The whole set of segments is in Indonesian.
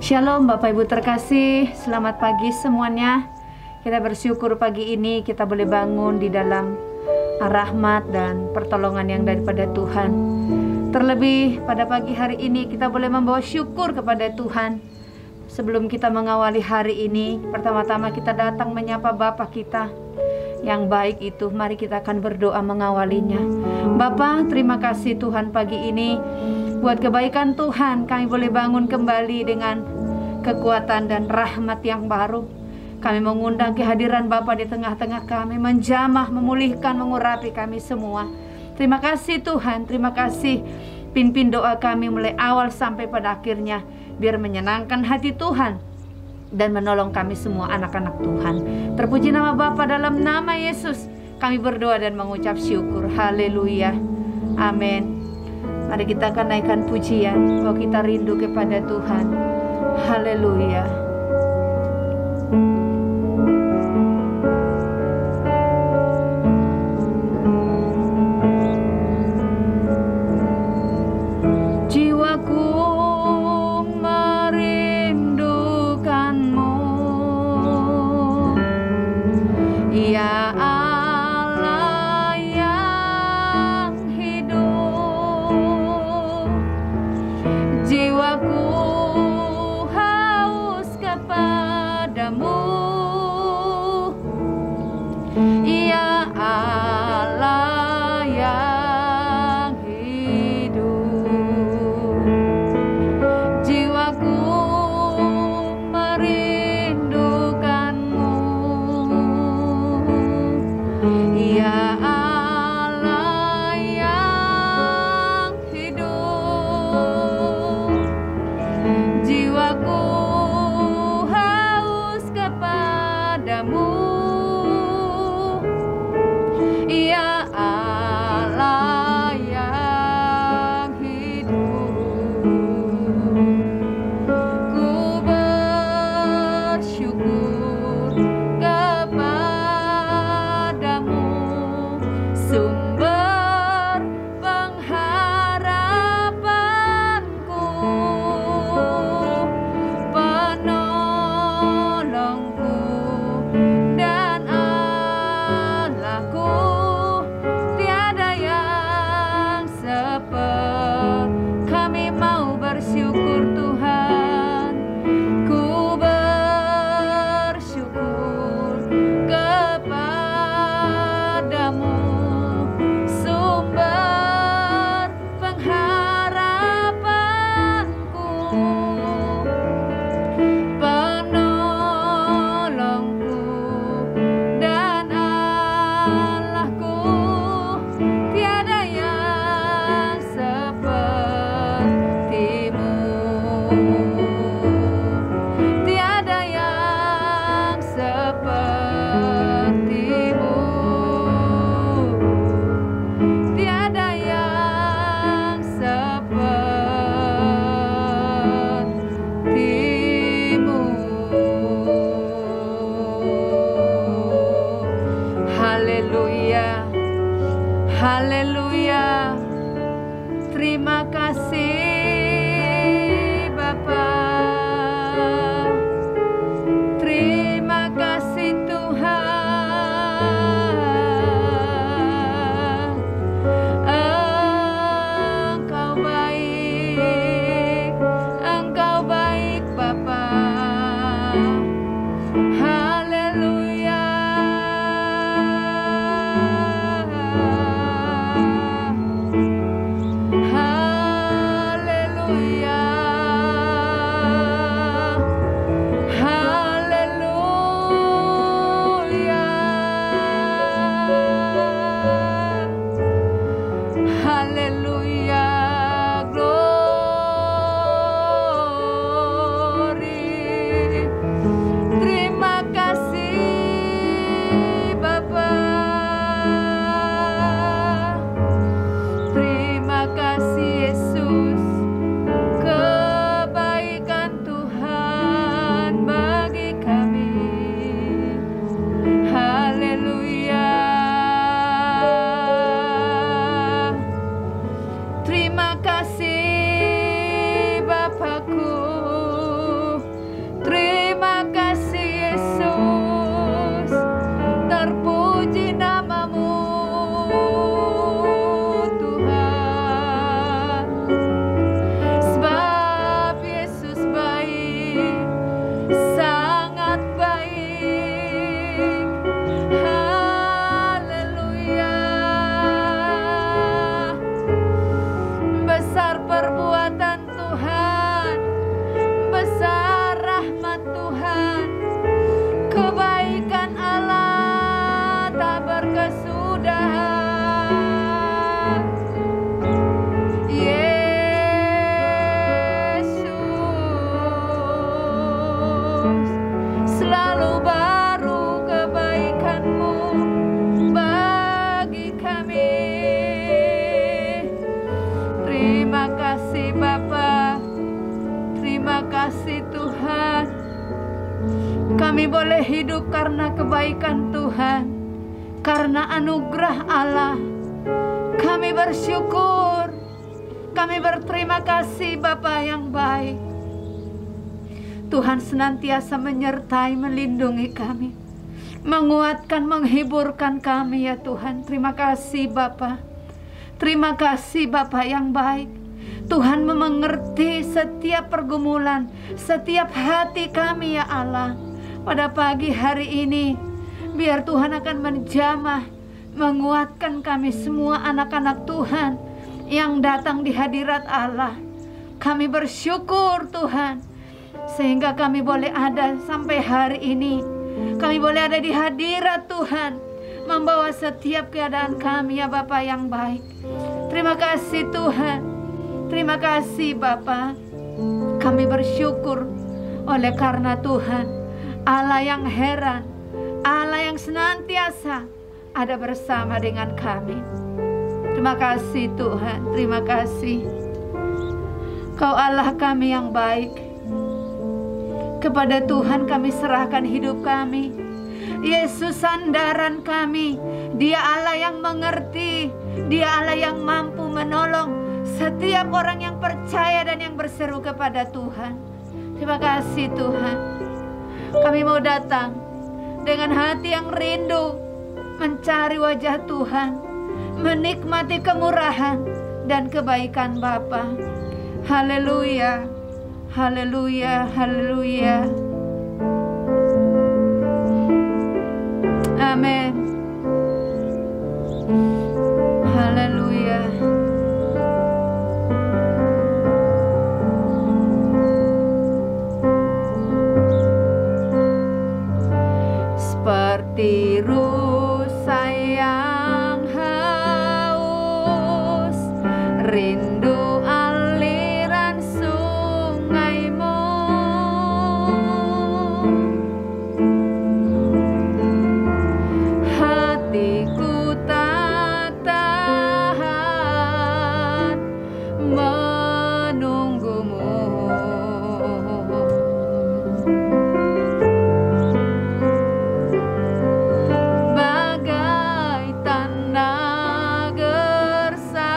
Shalom Bapak Ibu terkasih, selamat pagi semuanya. Kita bersyukur pagi ini kita boleh bangun di dalam rahmat dan pertolongan yang daripada Tuhan. Terlebih pada pagi hari ini kita boleh membawa syukur kepada Tuhan. Sebelum kita mengawali hari ini, pertama-tama kita datang menyapa Bapa kita yang baik itu. Mari kita akan berdoa mengawalinya. Bapa, terima kasih Tuhan pagi ini. Buat kebaikan Tuhan, kami boleh bangun kembali dengan kekuatan dan rahmat yang baru. Kami mengundang kehadiran Bapa di tengah-tengah kami, menjamah, memulihkan, mengurapi kami semua. Terima kasih Tuhan, terima kasih. Pimpin doa kami mulai awal sampai pada akhirnya, biar menyenangkan hati Tuhan dan menolong kami semua anak-anak Tuhan. Terpuji nama Bapa, dalam nama Yesus kami berdoa dan mengucap syukur. Haleluya, amin. Mari kita akan naikkan pujian bahwa kita rindu kepada Tuhan. Haleluya. Jiwaku merindukanmu, ya haleluya. Terima kasih Bapa. Terima kasih Tuhan. Engkau baik Bapa. Haleluya. Haleluya. kasih Tuhan. Kami boleh hidup karena kebaikan Tuhan, karena anugerah Allah. Kami bersyukur, kami berterima kasih Bapa yang baik. Tuhan senantiasa menyertai, melindungi kami, menguatkan, menghiburkan kami ya Tuhan. Terima kasih Bapa. Terima kasih Bapa yang baik. Tuhan mengerti setiap pergumulan, setiap hati kami ya Allah. Pada pagi hari ini, biar Tuhan akan menjamah, menguatkan kami semua anak-anak Tuhan yang datang di hadirat Allah. Kami bersyukur Tuhan, sehingga kami boleh ada sampai hari ini. Kami boleh ada di hadirat Tuhan, membawa setiap keadaan kami ya Bapa yang baik. Terima kasih Tuhan. Terima kasih Bapa. Kami bersyukur oleh karena Tuhan Allah yang heran, Allah yang senantiasa ada bersama dengan kami. Terima kasih Tuhan. Terima kasih. Kau Allah kami yang baik. Kepada Tuhan kami serahkan hidup kami. Yesus sandaran kami. Dia Allah yang mengerti. Dia Allah yang mampu menolong setiap orang yang percaya dan yang berseru kepada Tuhan. Terima kasih Tuhan. Kami mau datang dengan hati yang rindu, mencari wajah Tuhan, menikmati kemurahan dan kebaikan Bapa. Haleluya, haleluya, haleluya. Amin. Haleluya. Seperti rusa yang haus, rindu aliran sungaimu. Hatiku tak tahan menunggumu. Bagai tanah gersang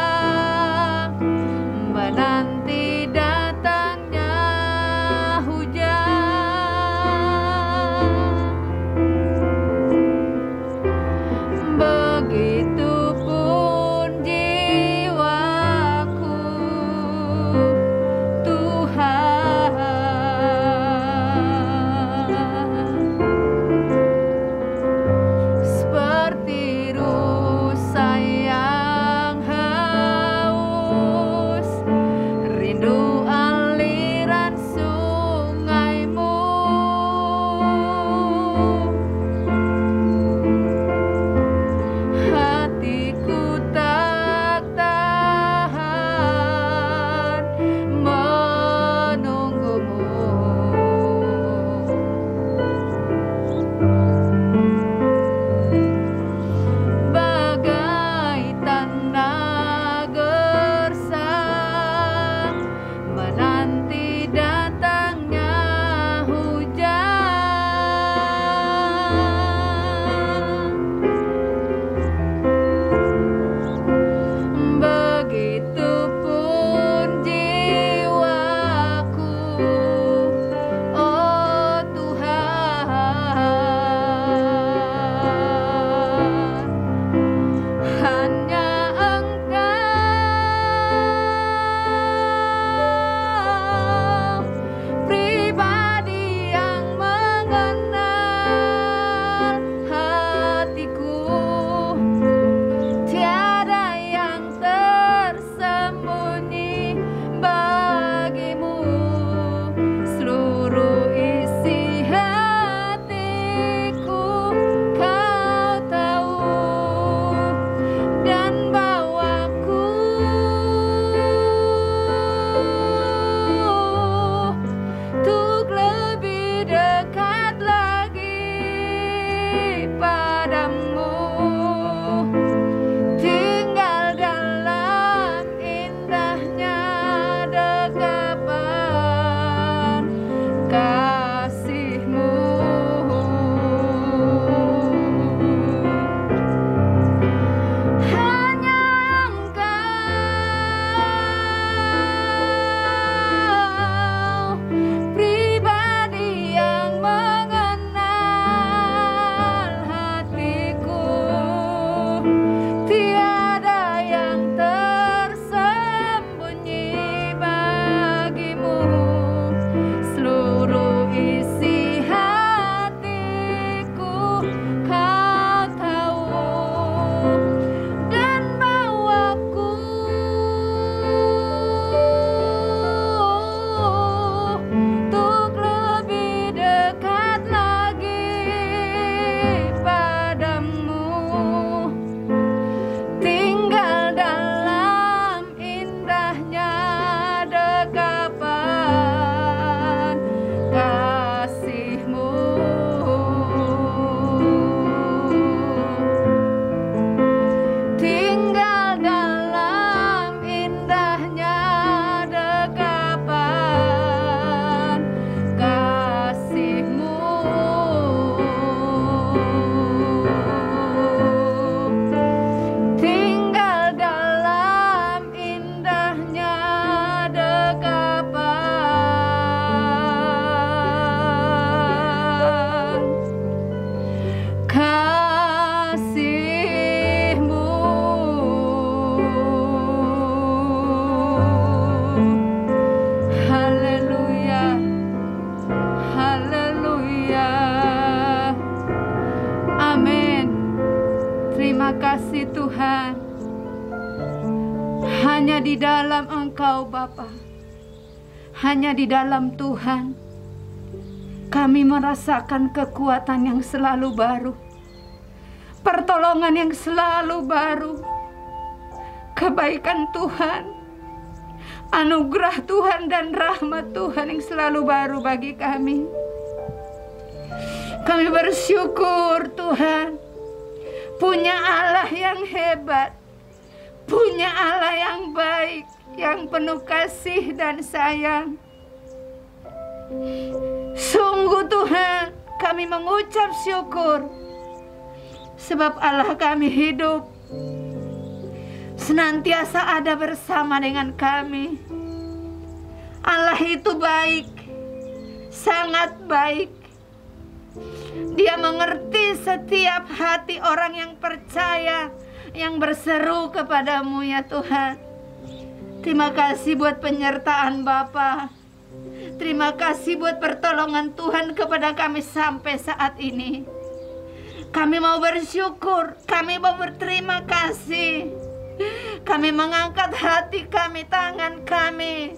hanya di dalam Engkau Bapa, hanya di dalam Tuhan kami merasakan kekuatan yang selalu baru, pertolongan yang selalu baru, kebaikan Tuhan, anugerah Tuhan dan rahmat Tuhan yang selalu baru bagi kami. Kami bersyukur Tuhan, punya Allah yang hebat, punya Allah yang baik, yang penuh kasih dan sayang. Sungguh Tuhan, kami mengucap syukur sebab Allah kami hidup, senantiasa ada bersama dengan kami. Allah itu baik, sangat baik. Dia mengerti setiap hati orang yang percaya, yang berseru kepadamu ya Tuhan. Terima kasih buat penyertaan Bapa. Terima kasih buat pertolongan Tuhan kepada kami sampai saat ini. Kami mau bersyukur, kami mau berterima kasih. Kami mengangkat hati kami, tangan kami,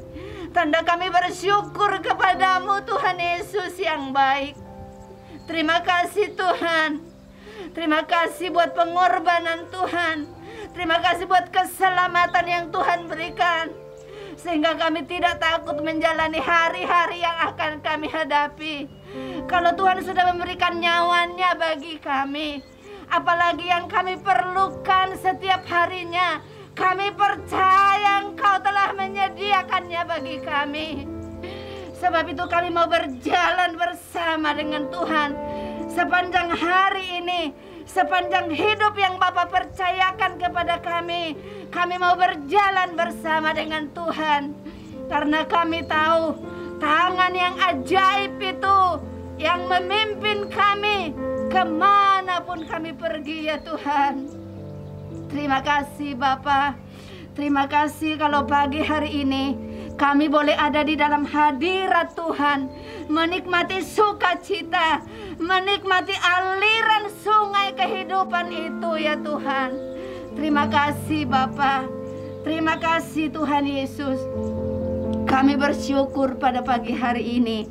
tanda kami bersyukur kepadamu Tuhan Yesus yang baik. Terima kasih Tuhan. Terima kasih buat pengorbanan Tuhan. Terima kasih buat keselamatan yang Tuhan berikan, sehingga kami tidak takut menjalani hari-hari yang akan kami hadapi. Kalau Tuhan sudah memberikan nyawanya bagi kami, apalagi yang kami perlukan setiap harinya, kami percaya Engkau telah menyediakannya bagi kami. Sebab itu kami mau berjalan bersama dengan Tuhan sepanjang hari ini, sepanjang hidup yang Bapa percayakan kepada kami. Kami mau berjalan bersama dengan Tuhan, karena kami tahu tangan yang ajaib itu yang memimpin kami kemanapun kami pergi ya Tuhan. Terima kasih Bapa. Terima kasih kalau pagi hari ini kami boleh ada di dalam hadirat Tuhan, menikmati sukacita, menikmati aliran sungai kehidupan itu ya Tuhan. Terima kasih Bapa. Terima kasih Tuhan Yesus. Kami bersyukur pada pagi hari ini.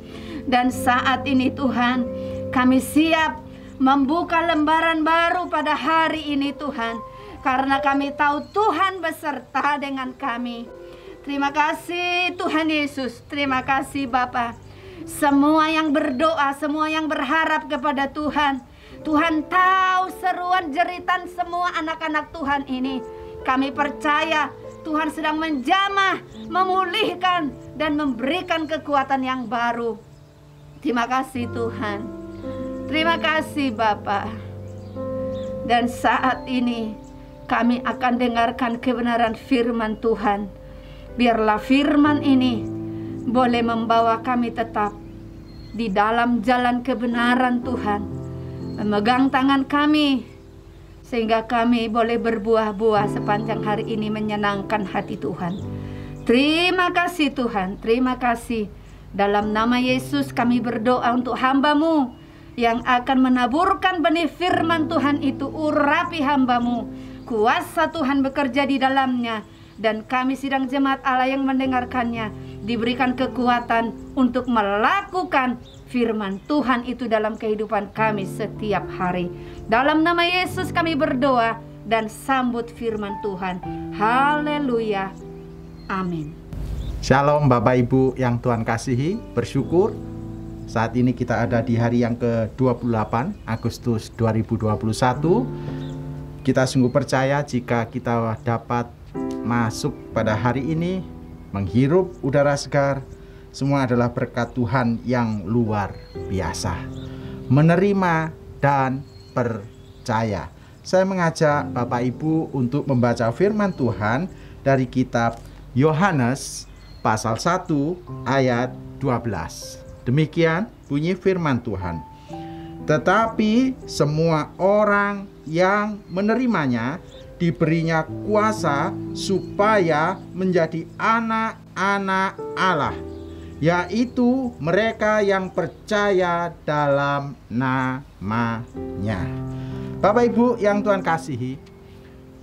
Dan saat ini Tuhan, kami siap membuka lembaran baru pada hari ini Tuhan, karena kami tahu Tuhan beserta dengan kami. Terima kasih Tuhan Yesus. Terima kasih Bapa. Semua yang berdoa, semua yang berharap kepada Tuhan, Tuhan tahu seruan jeritan semua anak-anak Tuhan ini. Kami percaya Tuhan sedang menjamah, memulihkan, dan memberikan kekuatan yang baru. Terima kasih Tuhan. Terima kasih Bapa. Dan saat ini kami akan dengarkan kebenaran firman Tuhan. Biarlah firman ini boleh membawa kami tetap di dalam jalan kebenaran Tuhan, memegang tangan kami, sehingga kami boleh berbuah-buah sepanjang hari ini menyenangkan hati Tuhan. Terima kasih Tuhan, terima kasih. Dalam nama Yesus kami berdoa untuk hamba-Mu yang akan menaburkan benih firman Tuhan itu. Urapi hamba-Mu, kuasa Tuhan bekerja di dalamnya, dan kami sidang jemaat Allah yang mendengarkannya diberikan kekuatan untuk melakukan firman Tuhan itu dalam kehidupan kami setiap hari. Dalam nama Yesus kami berdoa dan sambut firman Tuhan. Haleluya. Amin. Shalom Bapak Ibu yang Tuhan kasihi, bersyukur saat ini kita ada di hari yang ke-28 Agustus 2021. Kita sungguh percaya jika kita dapat masuk pada hari ini, menghirup udara segar, semua adalah berkat Tuhan yang luar biasa. Menerima dan percaya. Saya mengajak Bapak Ibu untuk membaca firman Tuhan dari kitab Yohanes pasal 1 ayat 12. Demikian bunyi firman Tuhan. Tetapi semua orang yang menerimanya diberinya kuasa supaya menjadi anak-anak Allah, yaitu mereka yang percaya dalam nama-Nya. Bapak Ibu yang Tuhan kasihi,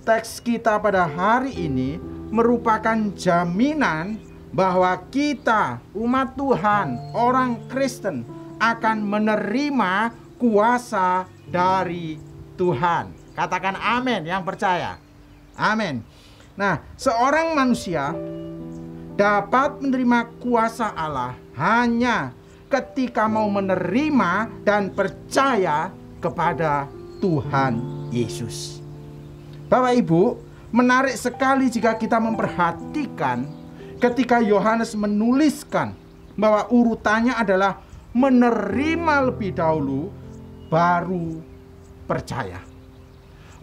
teks kita pada hari ini merupakan jaminan bahwa kita, umat Tuhan, orang Kristen, akan menerima kuasa dari Tuhan. Katakan amin yang percaya. Amin. Nah, seorang manusia dapat menerima kuasa Allah hanya ketika mau menerima dan percaya kepada Tuhan Yesus. Bapak Ibu, menarik sekali jika kita memperhatikan ketika Yohanes menuliskan bahwa urutannya adalah menerima lebih dahulu baru percaya.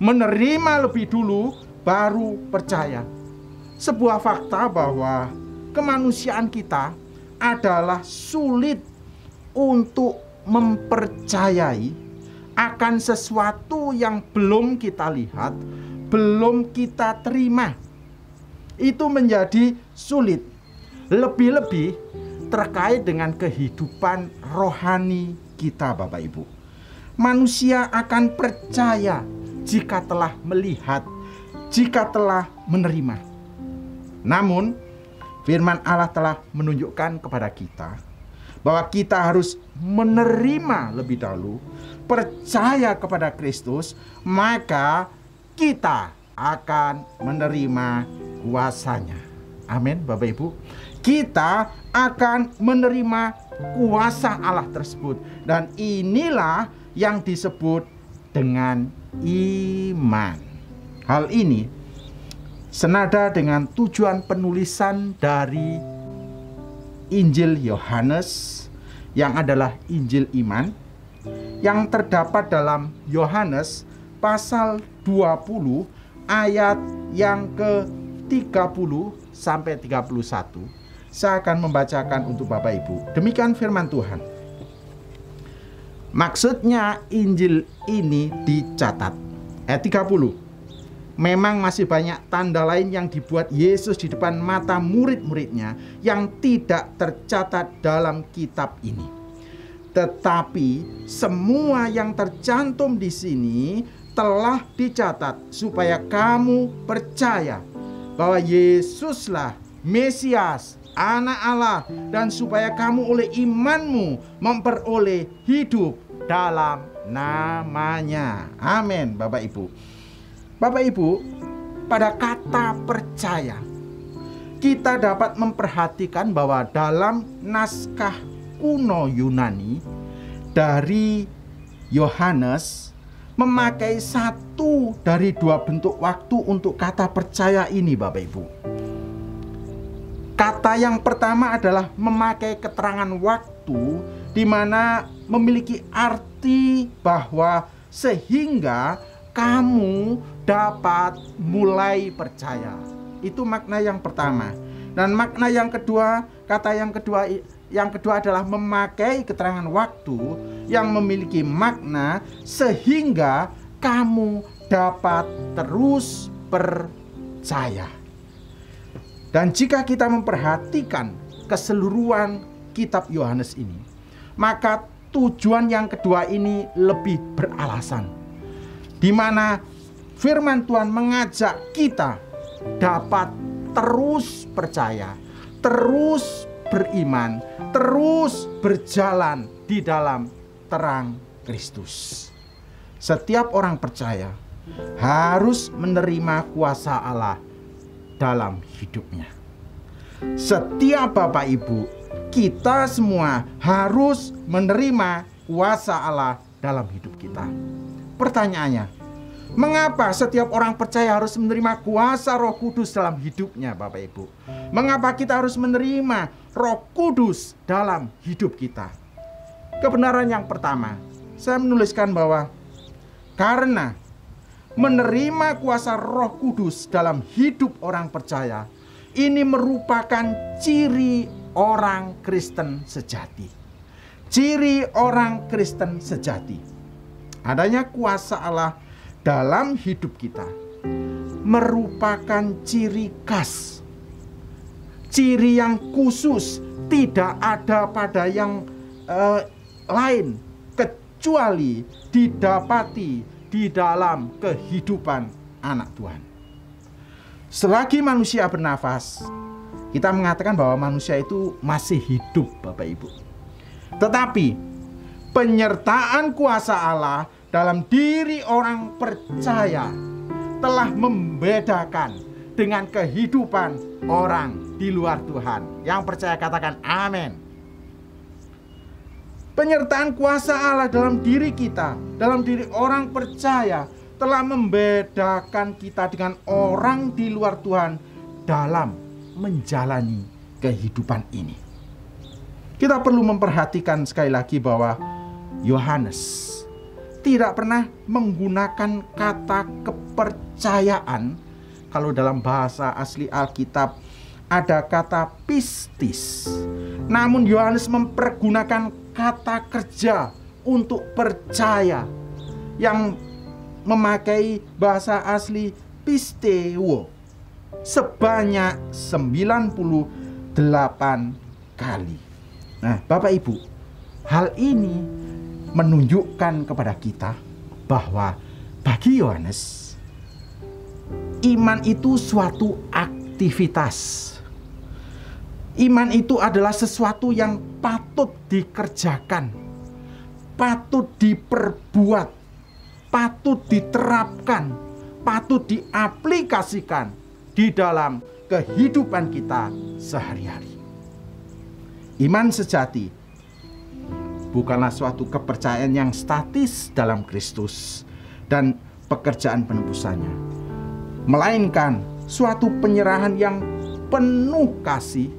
Menerima lebih dulu baru percaya. Sebuah fakta bahwa kemanusiaan kita adalah sulit untuk mempercayai akan sesuatu yang belum kita lihat, belum kita terima. Itu menjadi sulit. Lebih-lebih terkait dengan kehidupan rohani kita, Bapak Ibu. Manusia akan percaya jika telah melihat, jika telah menerima. Namun, firman Allah telah menunjukkan kepada kita bahwa kita harus menerima lebih dahulu, percaya kepada Kristus, maka kita akan menerima kuasanya. Amin, Bapak Ibu. Kita akan menerima kuasa Allah tersebut. Dan inilah yang disebut dengan iman. Hal ini senada dengan tujuan penulisan dari Injil Yohanes yang adalah Injil iman yang terdapat dalam Yohanes pasal 20 ayat yang ke-30 sampai 31. Saya akan membacakan untuk Bapak Ibu. Demikian firman Tuhan. Maksudnya Injil ini dicatat. Ayat 30. Memang masih banyak tanda lain yang dibuat Yesus di depan mata murid-muridnya yang tidak tercatat dalam kitab ini. Tetapi semua yang tercantum di sini telah dicatat supaya kamu percaya bahwa Yesuslah Mesias, Anak Allah, dan supaya kamu oleh imanmu memperoleh hidup dalam namanya. Amin, Bapak Ibu. Bapak Ibu, pada kata percaya, kita dapat memperhatikan bahwa dalam naskah kuno Yunani dari Yohanes memakai satu dari dua bentuk waktu untuk kata percaya ini, Bapak Ibu. Kata yang pertama adalah memakai keterangan waktu, di mana memiliki arti bahwa sehingga kamu dapat mulai percaya. Itu makna yang pertama. Dan makna yang kedua, kata yang kedua adalah memakai keterangan waktu yang memiliki makna sehingga kamu dapat terus percaya. Dan jika kita memperhatikan keseluruhan kitab Yohanes ini, maka tujuan yang kedua ini lebih beralasan, di mana firman Tuhan mengajak kita dapat terus percaya, terus beriman, terus berjalan di dalam terang Kristus. Setiap orang percaya harus menerima kuasa Allah dalam hidupnya. Setiap Bapak Ibu, kita semua harus menerima kuasa Allah dalam hidup kita. Pertanyaannya, mengapa setiap orang percaya harus menerima kuasa Roh Kudus dalam hidupnya, Bapak Ibu? Mengapa kita harus menerima Roh Kudus dalam hidup kita? Kebenaran yang pertama, saya menuliskan bahwa karena menerima kuasa Roh Kudus dalam hidup orang percaya, ini merupakan ciri orang Kristen sejati. Ciri orang Kristen sejati. Adanya kuasa Allah dalam hidup kita merupakan ciri khas, ciri yang khusus, tidak ada pada yang lain kecuali didapati di dalam kehidupan anak Tuhan. Selagi manusia bernafas, kita mengatakan bahwa manusia itu masih hidup, Bapak Ibu. Tetapi penyertaan kuasa Allah dalam diri orang percaya telah membedakan dengan kehidupan orang di luar Tuhan. Yang percaya katakan amin. Penyertaan kuasa Allah dalam diri kita, dalam diri orang percaya, telah membedakan kita dengan orang di luar Tuhan dalam menjalani kehidupan ini. Kita perlu memperhatikan sekali lagi bahwa Yohanes tidak pernah menggunakan kata kepercayaan. Kalau dalam bahasa asli Alkitab ada kata pistis. Namun Yohanes mempergunakan kata kerja untuk percaya yang memakai bahasa asli pisteo sebanyak 98 kali. Nah, Bapak Ibu, hal ini menunjukkan kepada kita bahwa bagi Yohanes, iman itu suatu aktivitas. Iman itu adalah sesuatu yang patut dikerjakan, patut diperbuat, patut diterapkan, patut diaplikasikan di dalam kehidupan kita sehari-hari. Iman sejati bukanlah suatu kepercayaan yang statis dalam Kristus dan pekerjaan penebusannya, melainkan suatu penyerahan yang penuh kasih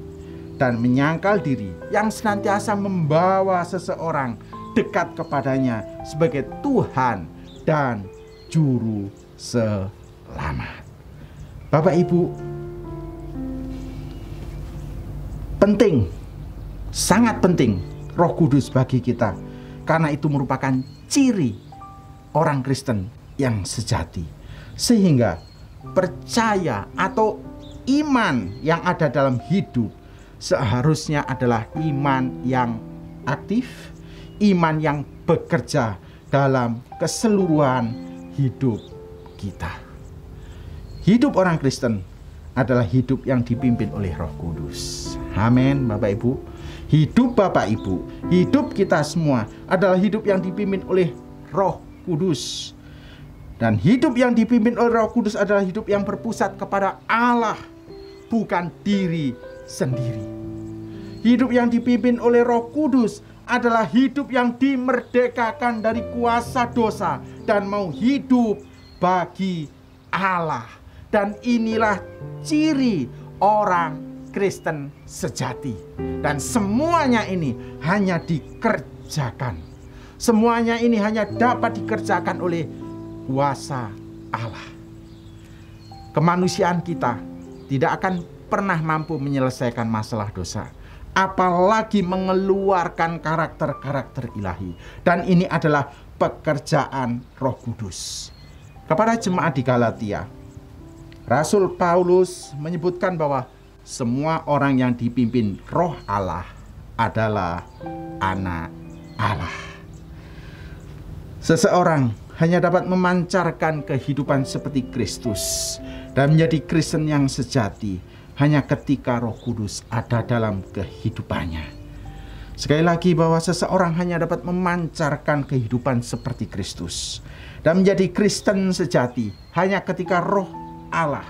dan menyangkal diri yang senantiasa membawa seseorang dekat kepadanya sebagai Tuhan dan Juru Selamat. Bapak Ibu, penting, sangat penting Roh Kudus bagi kita, karena itu merupakan ciri orang Kristen yang sejati. Sehingga percaya atau iman yang ada dalam hidup seharusnya adalah iman yang aktif, iman yang bekerja dalam keseluruhan hidup kita. Hidup orang Kristen adalah hidup yang dipimpin oleh Roh Kudus. Amin, Bapak Ibu. Hidup Bapak Ibu, hidup kita semua adalah hidup yang dipimpin oleh Roh Kudus. Dan hidup yang dipimpin oleh Roh Kudus adalah hidup yang berpusat kepada Allah, bukan diri sendiri. Hidup yang dipimpin oleh Roh Kudus adalah hidup yang dimerdekakan dari kuasa dosa dan mau hidup bagi Allah. Dan inilah ciri orang Kristen sejati. Dan semuanya ini hanya dikerjakan. Semuanya ini hanya dapat dikerjakan oleh kuasa Allah. Kemanusiaan kita tidak akan pernah mampu menyelesaikan masalah dosa, apalagi mengeluarkan karakter-karakter ilahi. Dan ini adalah pekerjaan Roh Kudus. Kepada jemaat di Galatia, Rasul Paulus menyebutkan bahwa semua orang yang dipimpin Roh Allah adalah anak Allah. Seseorang hanya dapat memancarkan kehidupan seperti Kristus dan menjadi Kristen yang sejati hanya ketika Roh Kudus ada dalam kehidupannya. Sekali lagi, bahwa seseorang hanya dapat memancarkan kehidupan seperti Kristus dan menjadi Kristen sejati hanya ketika Roh Allah,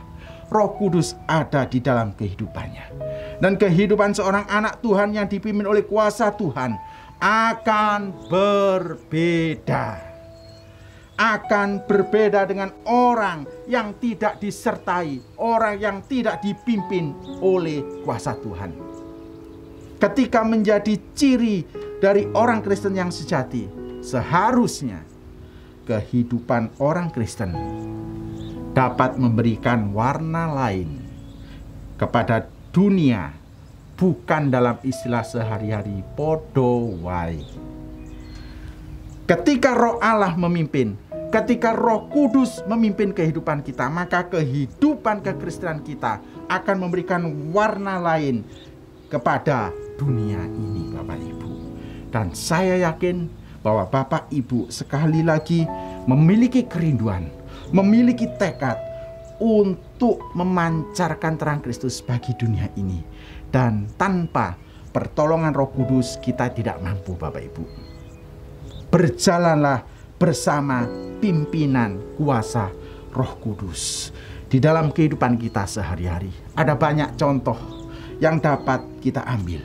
Roh Kudus ada di dalam kehidupannya. Dan kehidupan seorang anak Tuhan yang dipimpin oleh kuasa Tuhan akan berbeda. Akan berbeda dengan orang yang tidak disertai, orang yang tidak dipimpin oleh kuasa Tuhan. Ketika menjadi ciri dari orang Kristen yang sejati, seharusnya kehidupan orang Kristen dapat memberikan warna lain kepada dunia, bukan dalam istilah sehari-hari podo wae. Ketika Roh Allah memimpin, ketika Roh Kudus memimpin kehidupan kita, maka kehidupan kekristenan kita akan memberikan warna lain kepada dunia ini, Bapak Ibu. Dan saya yakin bahwa Bapak Ibu sekali lagi memiliki kerinduan, memiliki tekad untuk untuk memancarkan terang Kristus bagi dunia ini. Dan tanpa pertolongan Roh Kudus kita tidak mampu, Bapak Ibu. Berjalanlah bersama pimpinan kuasa Roh Kudus di dalam kehidupan kita sehari-hari. Ada banyak contoh yang dapat kita ambil.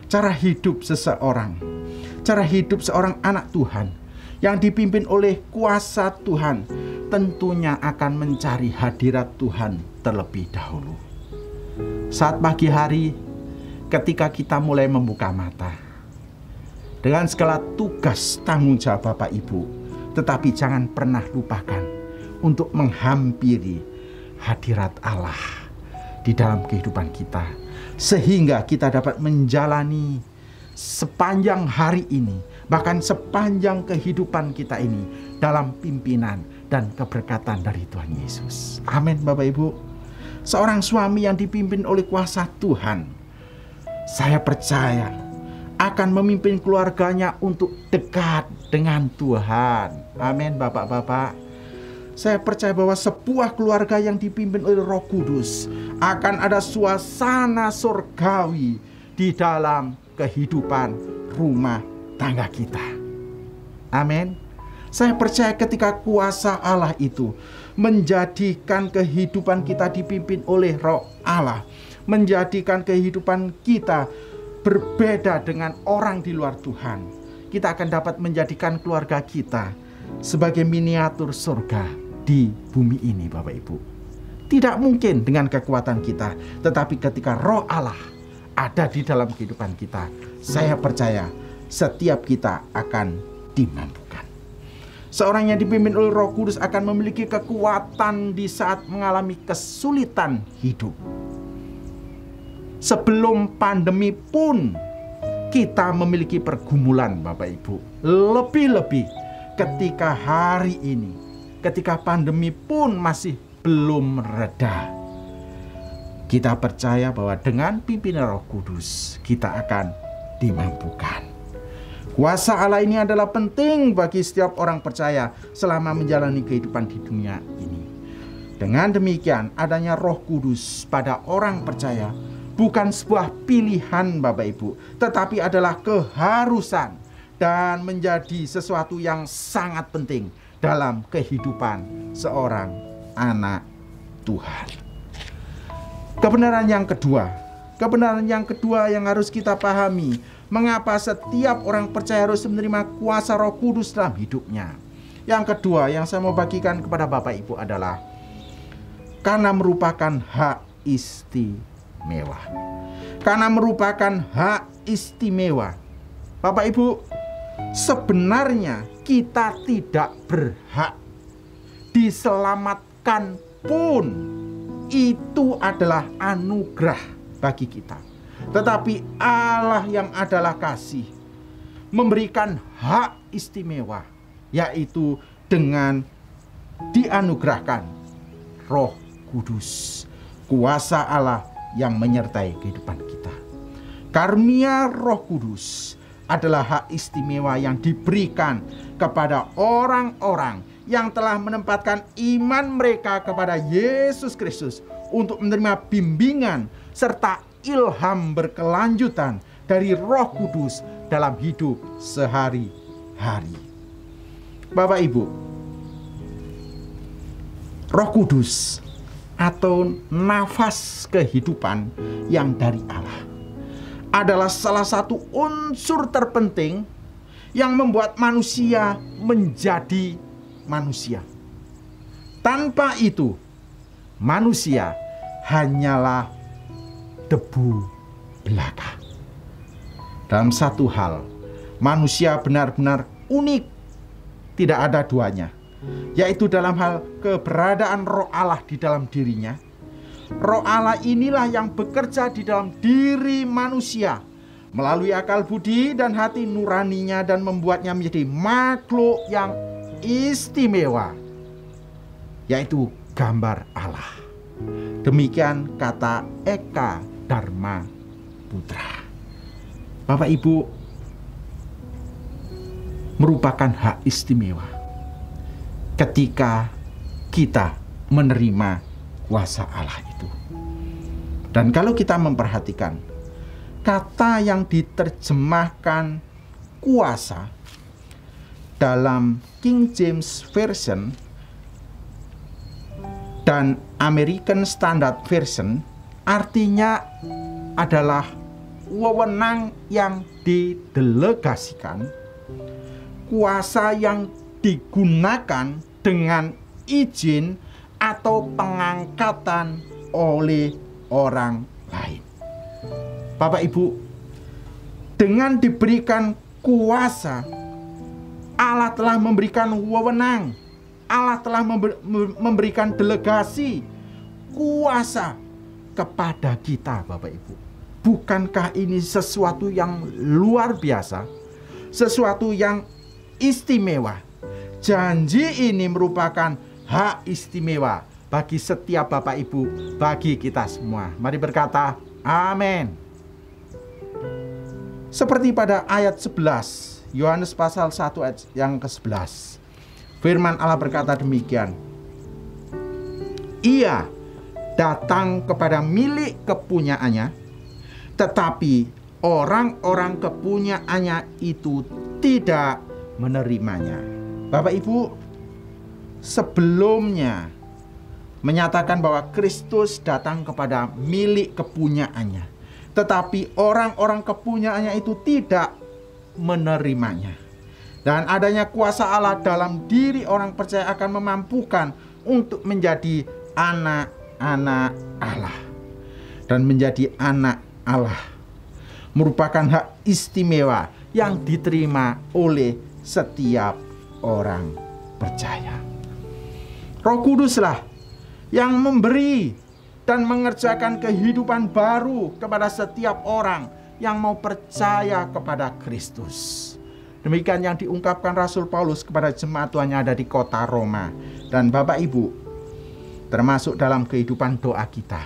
Cara hidup seseorang, cara hidup seorang anak Tuhan yang dipimpin oleh kuasa Tuhan tentunya akan mencari hadirat Tuhan terlebih dahulu. Saat pagi hari, ketika kita mulai membuka mata, dengan segala tugas tanggung jawab Bapak Ibu, tetapi jangan pernah lupakan untuk menghampiri hadirat Allah di dalam kehidupan kita, sehingga kita dapat menjalani sepanjang hari ini, bahkan sepanjang kehidupan kita ini dalam pimpinan dan keberkatan dari Tuhan Yesus. Amin, Bapak Ibu. Seorang suami yang dipimpin oleh kuasa Tuhan, saya percaya akan memimpin keluarganya untuk dekat dengan Tuhan. Amin, Bapak-bapak. Saya percaya bahwa sebuah keluarga yang dipimpin oleh Roh Kudus akan ada suasana surgawi di dalam kehidupan rumah tangga kita. Amin. Saya percaya ketika kuasa Allah itu menjadikan kehidupan kita dipimpin oleh Roh Allah, menjadikan kehidupan kita berbeda dengan orang di luar Tuhan, kita akan dapat menjadikan keluarga kita sebagai miniatur surga di bumi ini, Bapak Ibu. Tidak mungkin dengan kekuatan kita, tetapi ketika Roh Allah ada di dalam kehidupan kita, saya percaya setiap kita akan dimampukan. Seorang yang dipimpin oleh Roh Kudus akan memiliki kekuatan di saat mengalami kesulitan hidup. Sebelum pandemi pun kita memiliki pergumulan, Bapak Ibu. Lebih-lebih ketika hari ini, ketika pandemi pun masih belum reda, kita percaya bahwa dengan pimpinan Roh Kudus kita akan dimampukan. Kuasa Allah ini adalah penting bagi setiap orang percaya selama menjalani kehidupan di dunia ini. Dengan demikian, adanya Roh Kudus pada orang percaya bukan sebuah pilihan, Bapak Ibu, tetapi adalah keharusan dan menjadi sesuatu yang sangat penting dalam kehidupan seorang anak Tuhan. Kebenaran yang kedua yang harus kita pahami, mengapa setiap orang percaya harus menerima kuasa Roh Kudus dalam hidupnya. Yang kedua yang saya mau bagikan kepada Bapak Ibu adalah karena merupakan hak istimewa. Karena merupakan hak istimewa. Bapak Ibu, sebenarnya kita tidak berhak diselamatkan pun. Itu adalah anugerah bagi kita. Tetapi Allah yang adalah kasih memberikan hak istimewa, yaitu dengan dianugerahkan Roh Kudus, kuasa Allah yang menyertai kehidupan kita. Karunia Roh Kudus adalah hak istimewa yang diberikan kepada orang-orang yang telah menempatkan iman mereka kepada Yesus Kristus untuk menerima bimbingan serta ilham berkelanjutan dari Roh Kudus dalam hidup sehari-hari. Bapak Ibu, Roh Kudus atau nafas kehidupan yang dari Allah adalah salah satu unsur terpenting yang membuat manusia menjadi manusia. Tanpa itu, manusia hanyalah debu belaka. Dalam satu hal, manusia benar-benar unik, tidak ada duanya, yaitu dalam hal keberadaan Roh Allah di dalam dirinya. Roh Allah inilah yang bekerja di dalam diri manusia melalui akal budi dan hati nuraninya dan membuatnya menjadi makhluk yang istimewa, yaitu gambar Allah. Demikian kata Eka Dharma Putra. Bapak Ibu, merupakan hak istimewa ketika kita menerima kuasa Allah itu. Dan kalau kita memperhatikan kata yang diterjemahkan kuasa dalam King James Version dan American Standard Version, artinya adalah wewenang yang didelegasikan, kuasa yang digunakan dengan izin atau pengangkatan oleh orang lain. Bapak Ibu, dengan diberikan kuasa, Allah telah memberikan wewenang, Allah telah memberikan delegasi kuasa kepada kita, Bapak Ibu. Bukankah ini sesuatu yang luar biasa, sesuatu yang istimewa? Janji ini merupakan hak istimewa bagi setiap Bapak Ibu, bagi kita semua. Mari berkata, amin. Seperti pada ayat 11, Yohanes pasal 1 ayat yang ke-11. Firman Allah berkata demikian. Ia datang kepada milik kepunyaannya, tetapi orang-orang kepunyaannya itu tidak menerimanya. Bapak Ibu, sebelumnya menyatakan bahwa Kristus datang kepada milik kepunyaannya, tetapi orang-orang kepunyaannya itu tidak menerimanya. Dan adanya kuasa Allah dalam diri orang percaya akan memampukan untuk menjadi anak-anak Allah. Dan menjadi anak Allah merupakan hak istimewa yang diterima oleh setiap orang percaya. Roh Kuduslah yang memberi dan mengerjakan kehidupan baru kepada setiap orang yang mau percaya kepada Kristus. Demikian yang diungkapkan Rasul Paulus kepada jemaat Tuhan yang ada di kota Roma. Dan Bapak Ibu, termasuk dalam kehidupan doa kita,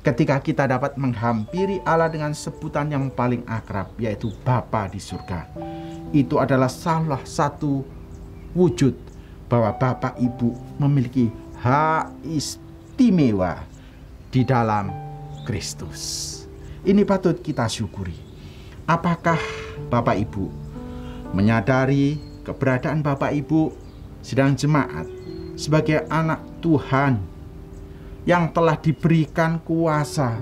ketika kita dapat menghampiri Allah dengan sebutan yang paling akrab, yaitu Bapa di surga. Itu adalah salah satu wujud bahwa Bapak Ibu memiliki hak istimewa di dalam Kristus. Ini patut kita syukuri. Apakah Bapak Ibu menyadari keberadaan Bapak Ibu sidang jemaat sebagai anak Tuhan yang telah diberikan kuasa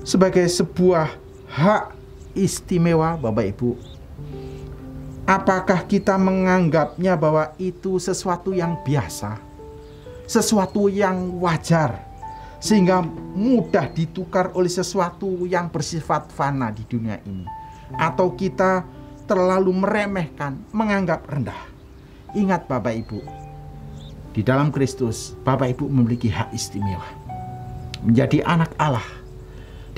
sebagai sebuah hak istimewa, Bapak Ibu? Apakah kita menganggapnya bahwa itu sesuatu yang biasa, sesuatu yang wajar, sehingga mudah ditukar oleh sesuatu yang bersifat fana di dunia ini? Atau kita terlalu meremehkan, menganggap rendah? Ingat Bapak Ibu, di dalam Kristus Bapak Ibu memiliki hak istimewa, menjadi anak Allah,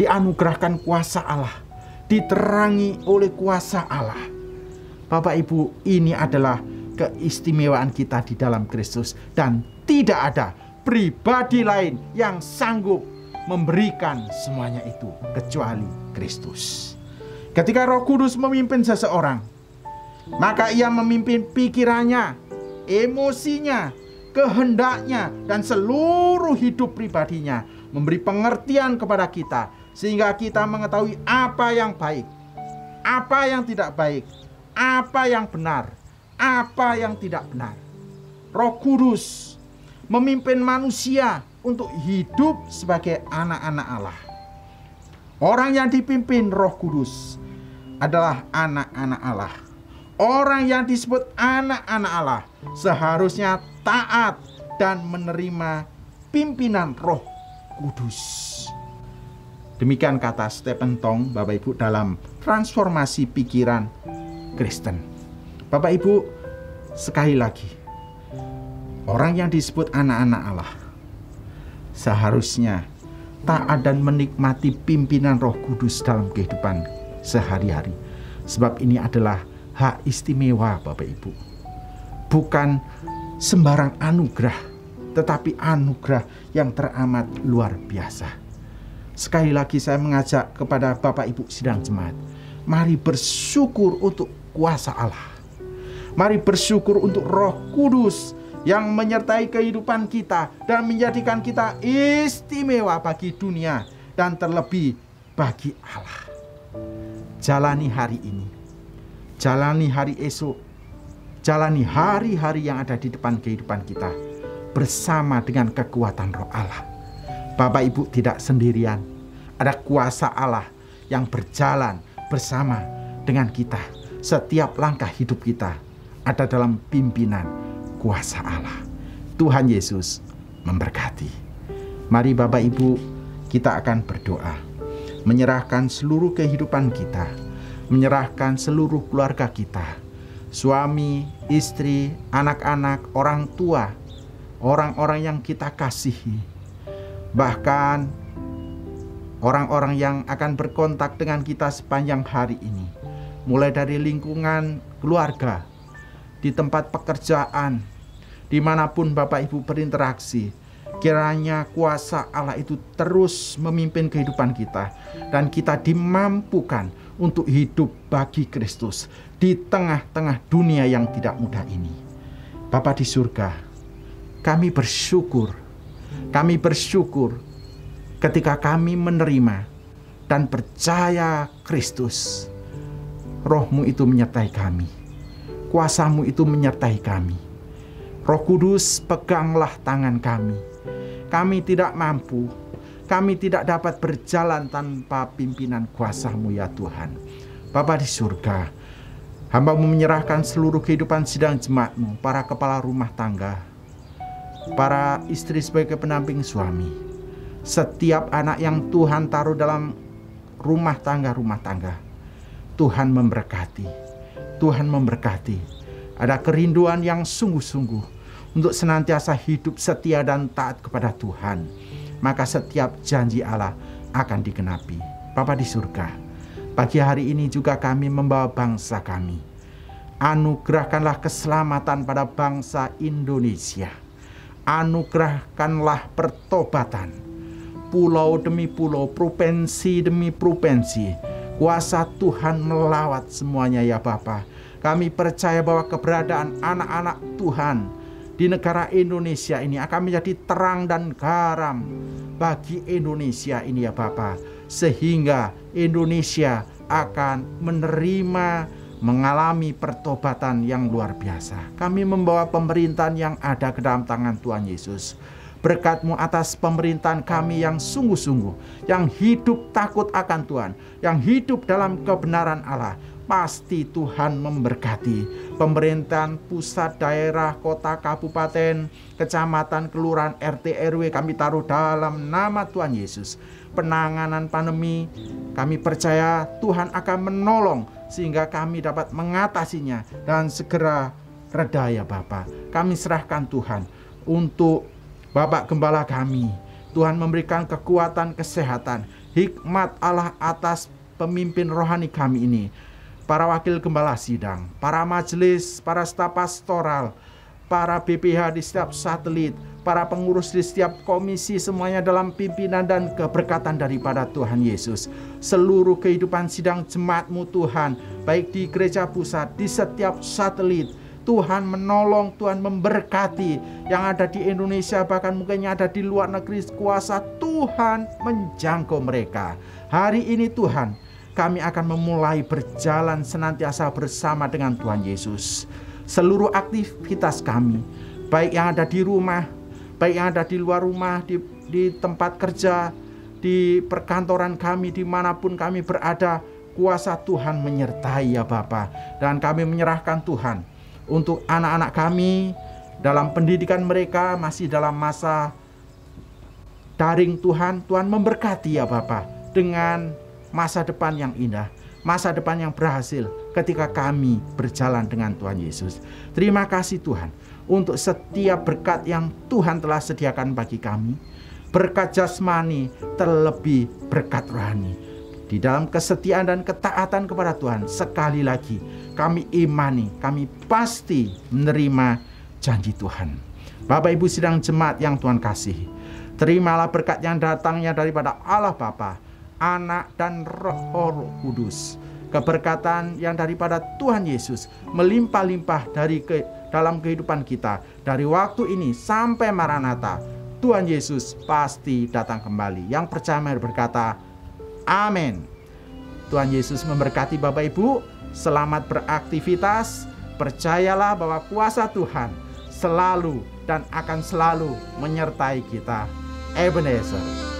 dianugerahkan kuasa Allah, diterangi oleh kuasa Allah. Bapak Ibu, ini adalah keistimewaan kita di dalam Kristus, dan tidak ada pribadi lain yang sanggup memberikan semuanya itu kecuali Kristus. Ketika Roh Kudus memimpin seseorang, maka ia memimpin pikirannya, emosinya, kehendaknya, dan seluruh hidup pribadinya, memberi pengertian kepada kita, sehingga kita mengetahui apa yang baik, apa yang tidak baik, apa yang benar, apa yang tidak benar. Roh Kudus memimpin manusia untuk hidup sebagai anak-anak Allah. Orang yang dipimpin Roh Kudus adalah anak-anak Allah. Orang yang disebut anak-anak Allah seharusnya taat dan menerima pimpinan Roh Kudus. Demikian kata Stephen Tong, Bapak Ibu, dalam Transformasi Pikiran Kristen. Bapak Ibu, sekali lagi, orang yang disebut anak-anak Allah seharusnya taat dan menikmati pimpinan Roh Kudus dalam kehidupan sehari-hari. Sebab ini adalah hak istimewa Bapak Ibu. Bukan sembarang anugerah, tetapi anugerah yang teramat luar biasa. Sekali lagi saya mengajak kepada Bapak Ibu sidang jemaat, mari bersyukur untuk kuasa Allah. Mari bersyukur untuk Roh Kudus yang menyertai kehidupan kita dan menjadikan kita istimewa bagi dunia dan terlebih bagi Allah. Jalani hari ini, jalani hari esok, jalani hari-hari yang ada di depan kehidupan kita bersama dengan kekuatan Roh Allah. Bapak Ibu tidak sendirian, ada kuasa Allah yang berjalan bersama dengan kita. Setiap langkah hidup kita ada dalam pimpinan kuasa Allah. Tuhan Yesus memberkati. Mari Bapak Ibu, kita akan berdoa, menyerahkan seluruh kehidupan kita, menyerahkan seluruh keluarga kita, suami, istri, anak-anak, orang tua, orang-orang yang kita kasihi, bahkan orang-orang yang akan berkontak dengan kita sepanjang hari ini, mulai dari lingkungan keluarga, di tempat pekerjaan, dimanapun Bapak Ibu berinteraksi. Kiranya kuasa Allah itu terus memimpin kehidupan kita, dan kita dimampukan untuk hidup bagi Kristus di tengah-tengah dunia yang tidak mudah ini. Bapa di surga, kami bersyukur ketika kami menerima dan percaya Kristus. Roh-Mu itu menyertai kami, kuasa-Mu itu menyertai kami. Roh Kudus, peganglah tangan kami. Kami tidak mampu, kami tidak dapat berjalan tanpa pimpinan kuasa-Mu ya Tuhan. Bapa di surga, hamba-Mu menyerahkan seluruh kehidupan sidang jemaat-Mu, para kepala rumah tangga, para istri sebagai pendamping suami, setiap anak yang Tuhan taruh dalam rumah tangga. Tuhan memberkati, Tuhan memberkati. Ada kerinduan yang sungguh-sungguh untuk senantiasa hidup setia dan taat kepada Tuhan. Maka setiap janji Allah akan digenapi. Bapa di surga, pagi hari ini juga kami membawa bangsa kami. Anugerahkanlah keselamatan pada bangsa Indonesia. Anugerahkanlah pertobatan. Pulau demi pulau, provinsi demi provinsi, kuasa Tuhan melawat semuanya ya Bapa. Kami percaya bahwa keberadaan anak-anak Tuhan di negara Indonesia ini akan menjadi terang dan garam bagi Indonesia ini ya Bapa, sehingga Indonesia akan mengalami pertobatan yang luar biasa. Kami membawa pemerintahan yang ada ke dalam tangan Tuhan Yesus. Berkat-Mu atas pemerintahan kami yang sungguh-sungguh, yang hidup takut akan Tuhan, yang hidup dalam kebenaran Allah. Pasti Tuhan memberkati pemerintahan pusat, daerah, kota, kabupaten, kecamatan, kelurahan, RT, RW. Kami taruh dalam nama Tuhan Yesus. Penanganan pandemi, kami percaya Tuhan akan menolong sehingga kami dapat mengatasinya dan segera reda ya Bapa. Kami serahkan Tuhan untuk Bapak Gembala kami. Tuhan memberikan kekuatan, kesehatan, hikmat Allah atas pemimpin rohani kami ini. Para wakil gembala sidang, para majelis, para staf pastoral, para BPH di setiap satelit, para pengurus di setiap komisi, semuanya dalam pimpinan dan keberkatan daripada Tuhan Yesus. Seluruh kehidupan sidang jemaat-Mu Tuhan, baik di gereja pusat, di setiap satelit, Tuhan menolong, Tuhan memberkati yang ada di Indonesia, bahkan mungkin yang ada di luar negeri. Kuasa Tuhan menjangkau mereka. Hari ini Tuhan, kami akan memulai berjalan senantiasa bersama dengan Tuhan Yesus. Seluruh aktivitas kami, baik yang ada di rumah, baik yang ada di luar rumah, di tempat kerja, di perkantoran kami, dimanapun kami berada, kuasa Tuhan menyertai ya Bapa. Dan kami menyerahkan Tuhan untuk anak-anak kami dalam pendidikan mereka, masih dalam masa daring Tuhan. Tuhan memberkati ya Bapa dengan masa depan yang indah, masa depan yang berhasil ketika kami berjalan dengan Tuhan Yesus. Terima kasih Tuhan untuk setiap berkat yang Tuhan telah sediakan bagi kami. Berkat jasmani, terlebih berkat rohani. Di dalam kesetiaan dan ketaatan kepada Tuhan, sekali lagi kami imani, kami pasti menerima janji Tuhan. Bapak Ibu sidang jemaat yang Tuhan kasihi, terimalah berkat yang datangnya daripada Allah Bapa, Anak dan Roh Kudus keberkatan yang daripada Tuhan Yesus melimpah-limpah dalam kehidupan kita dari waktu ini sampai Maranatha. Tuhan Yesus pasti datang kembali. Yang percaya mari berkata, amin. Tuhan Yesus memberkati Bapak Ibu. Selamat beraktivitas. Percayalah bahwa kuasa Tuhan selalu dan akan selalu menyertai kita. Ebenezer.